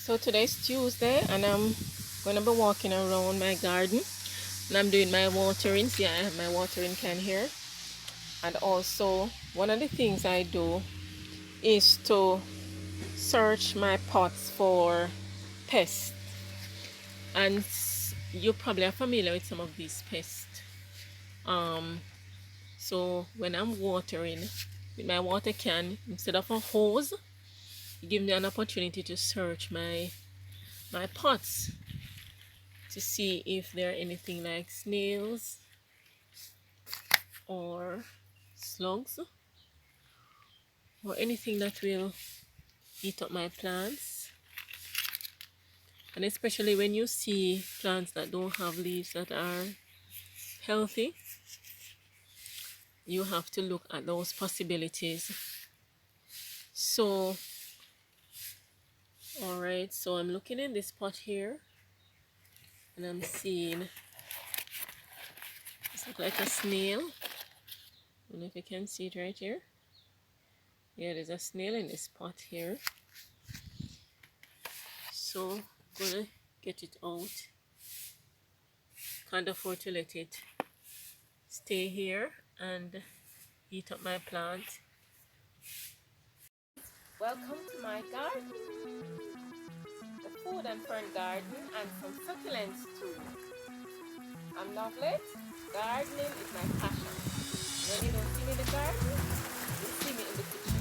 So today's Tuesday and I'm gonna be walking around my garden and I'm doing my watering. See, I have my watering can here. And also one of the things I do is to search my pots for pests. And you probably are familiar with some of these pests. Um, so when I'm watering with my water can, instead of a hose, it gives me an opportunity to search my pots to see if there are anything like snails or slugs or anything that will eat up my plants. And especially when you see plants that don't have leaves that are healthy, you have to look at those possibilities. So all right, so I'm looking in this pot here and I'm seeing it's like a snail. I don't know if you can see it right here. Yeah, there's a snail in this pot here. So I'm gonna get it out. Can't afford to let it stay here and eat up my plant. Welcome to my garden, the food and fern garden and some succulents too. I'm Lovely. Gardening is my passion. When you don't see me in the garden, you see me in the kitchen.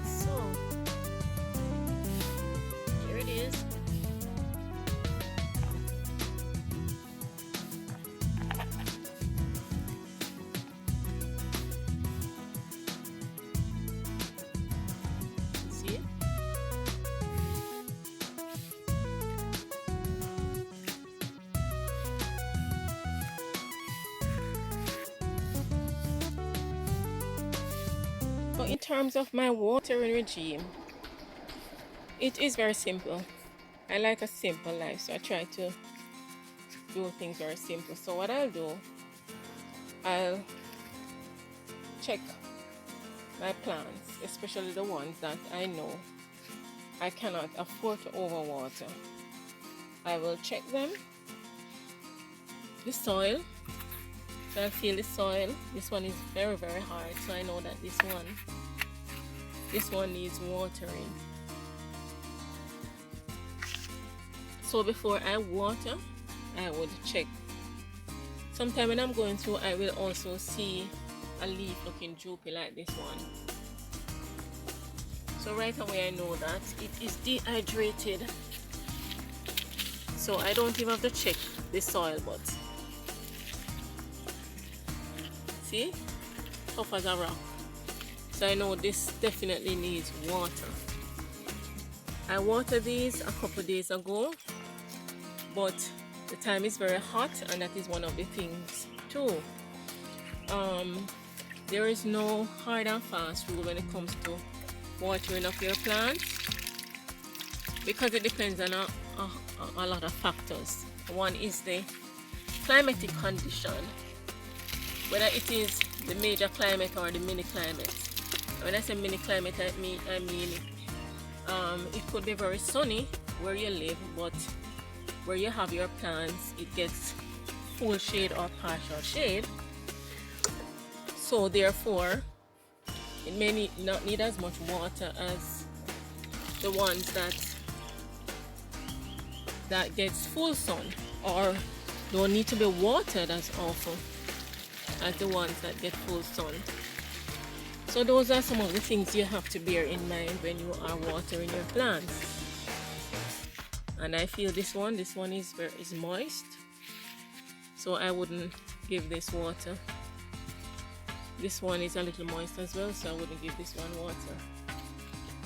So here it is. See it? So in terms of my watering regime, it is very simple. I like a simple life, so I try to do things very simple. So what I'll do, I'll check my plants, especially the ones that I know I cannot afford to overwater. I will check them, the soil. So I feel the soil. This one is very hard, so I know that this one needs watering. So before I water, I would check. Sometime when I'm going through, I will also see a leaf looking droopy like this one. So right away I know that it is dehydrated. So I don't even have to check the soil, but see, tough as a rock. So I know this definitely needs water. I watered these a couple days ago, but the time is very hot, and that is one of the things too. There is no hard and fast rule when it comes to watering of your plants, because it depends on a lot of factors. One is the climatic condition, whether it is the major climate or the mini climate. When I say mini climate, I mean it could be very sunny where you live, but where you have your plants, it gets full shade or partial shade. So therefore, it may not need as much water as the ones that gets full sun, or don't need to be watered as often as the ones that get full sun. So those are some of the things you have to bear in mind when you are watering your plants. And I feel this one is moist, so I wouldn't give this water. This one is a little moist as well, so I wouldn't give this one water.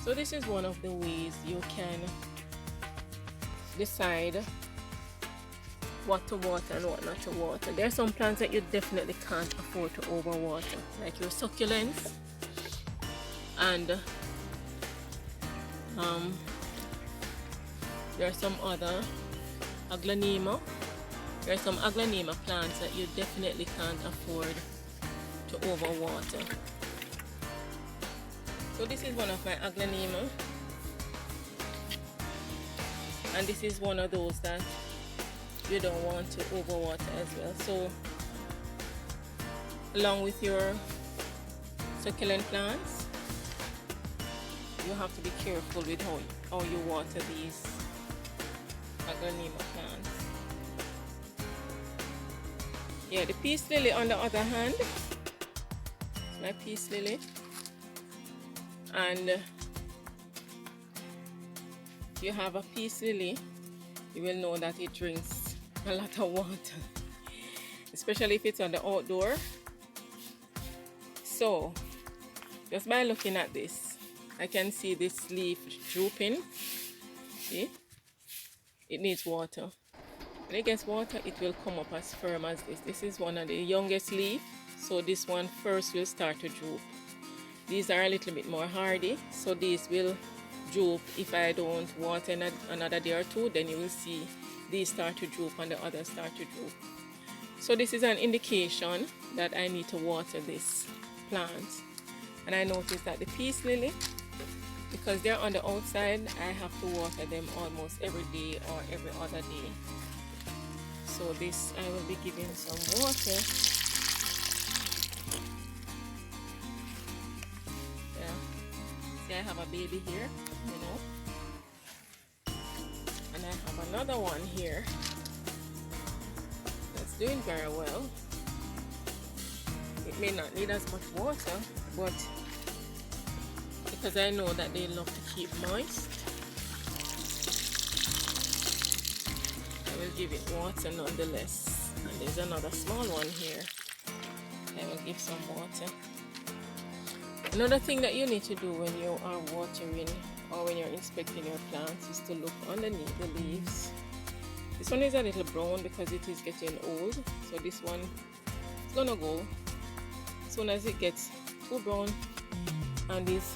So this is one of the ways you can decide what to water and what not to water. There are some plants that you definitely can't afford to overwater, like your succulents and Um, there are some other aglaonema. There are some aglaonema plants that you definitely can't afford to overwater. So this is one of my aglaonema, and this is one of those that you don't want to overwater as well. So along with your succulent plants, you have to be careful with how you water these aglaonema plants. Yeah, the peace lily on the other hand, my peace lily, and if you have a peace lily, you will know that it drinks a lot of water, especially if it's on the outdoor. So just by looking at this, I can see this leaf drooping. See, it needs water. When it gets water, it will come up as firm as this. This is one of the youngest leaf, so this one first will start to droop. These are a little bit more hardy, so these will droop if I don't water in another day or two. Then you will see these start to droop and the others start to droop. So this is an indication that I need to water this plant. And I noticed that the peace lily, because they're on the outside, I have to water them almost every day or every other day. So this I will be giving some water. Yeah. See, I have a baby here, you know. And I have another one here that's doing very well. It may not need as much water, but because I know that they love to keep moist, I will give it water nonetheless. And there's another small one here. I will give some water. Another thing that you need to do when you are watering or when you're inspecting your plants is to look underneath the leaves. This one is a little brown because it is getting old, so this one is gonna go. As soon as it gets too brown and is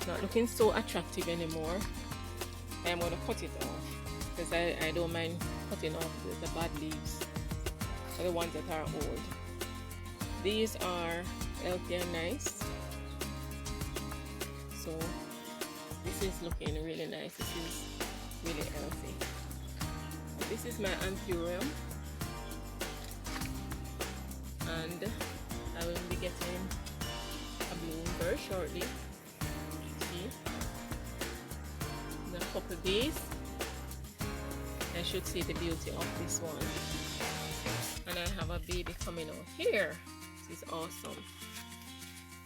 not looking so attractive anymore, I'm gonna cut it off, because I don't mind cutting off the bad leaves, or the ones that are old. These are healthy and nice. So this is looking really nice. This is really healthy. This is my anthurium, and I will be getting a bloom very shortly. See, in a couple of days I should see the beauty of this one. And I have a baby coming out here. This is awesome.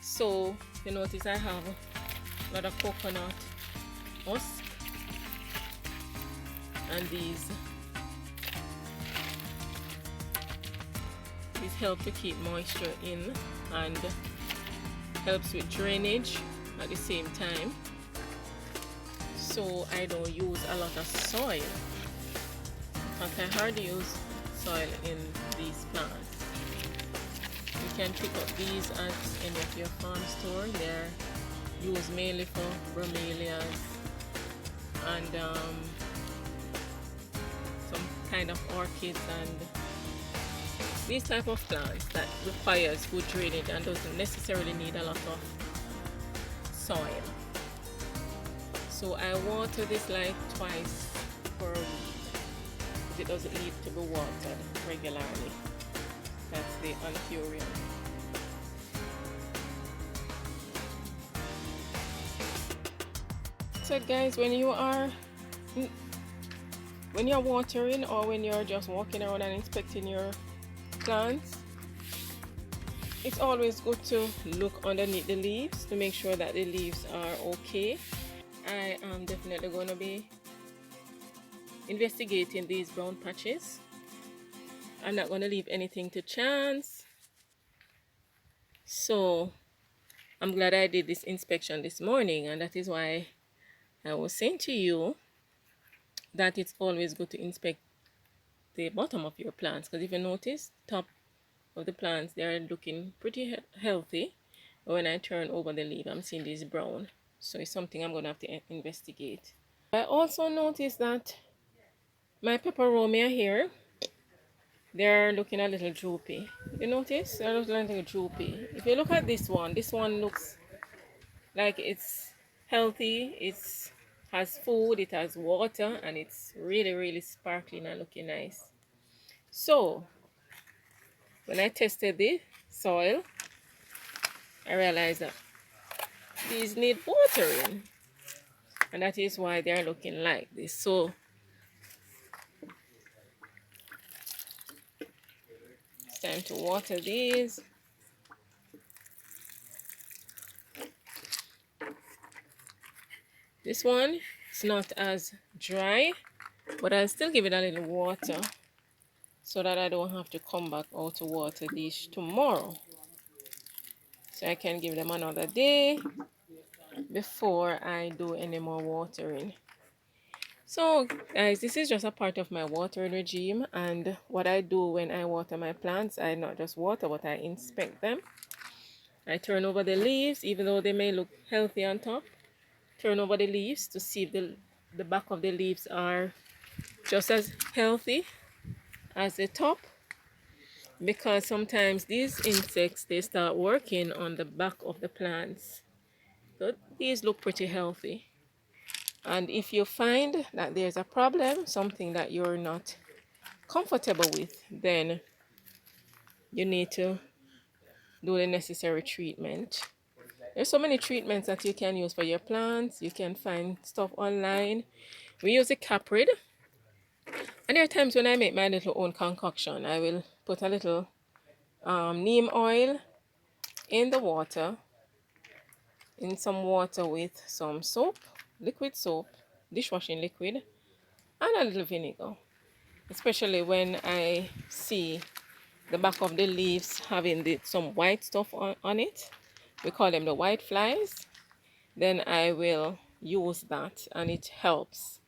So you notice I have a lot of coconut husk, and these help to keep moisture in and helps with drainage at the same time. So I don't use a lot of soil. In fact, I hardly use soil in these plants. You can pick up these at any of your farm store. They're used mainly for bromelias and some kind of orchids and these type of plants that requires good drainage and doesn't necessarily need a lot of soil. So I water this like twice per week, because it doesn't need to be watered regularly. That's the anthurium. So guys, when you're watering or when you're just walking around and inspecting your plants, it's always good to look underneath the leaves to make sure that the leaves are okay. I am definitely going to be investigating these brown patches. I'm not going to leave anything to chance. So I'm glad I did this inspection this morning, and that is why I was saying to you that it's always good to inspect the bottom of your plants, because if you notice, top of the plants, they are looking pretty healthy. But when I turn over the leaf, I'm seeing this brown. So it's something I'm going to have to investigate. I also noticed that my peperomia here, they're looking a little droopy. You notice? They're looking a little droopy. If you look at this one looks like it's healthy. It's has food, it has water, and it's really, really sparkling and looking nice. So when I tested the soil, I realized that these need watering, and that is why they're looking like this. So it's time to water these. This one is not as dry, but I'll still give it a little water so that I don't have to come back out to water these tomorrow. So I can give them another day before I do any more watering. So guys, this is just a part of my watering regime, and what I do when I water my plants, I not just water but I inspect them. I turn over the leaves, even though they may look healthy on top. Turn over the leaves to see if the back of the leaves are just as healthy as the top, because sometimes these insects, they start working on the back of the plants. So these look pretty healthy. And if you find that there's a problem, something that you're not comfortable with, then you need to do the necessary treatment. There's so many treatments that you can use for your plants. You can find stuff online. We use a caprid. And there are times when I make my little own concoction. I will put a little neem oil in the water, in some water with some soap, liquid soap, dishwashing liquid, and a little vinegar. Especially when I see the back of the leaves having some white stuff on it. We call them the white flies. Then I will use that and it helps.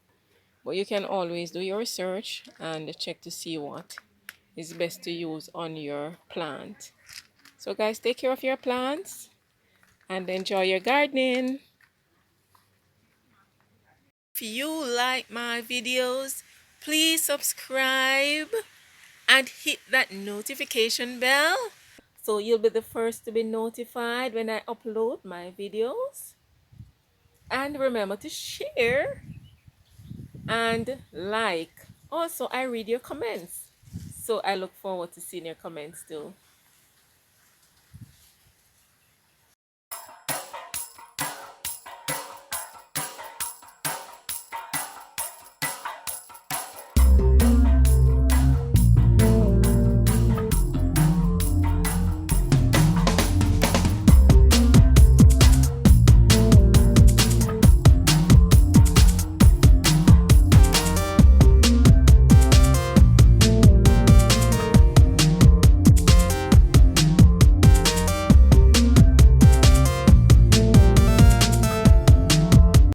But you can always do your research and check to see what is best to use on your plant. So guys, take care of your plants and enjoy your gardening. If you like my videos, please subscribe and hit that notification bell so you'll be the first to be notified when I upload my videos. And remember to share and like. Also, I read your comments, so I look forward to seeing your comments too.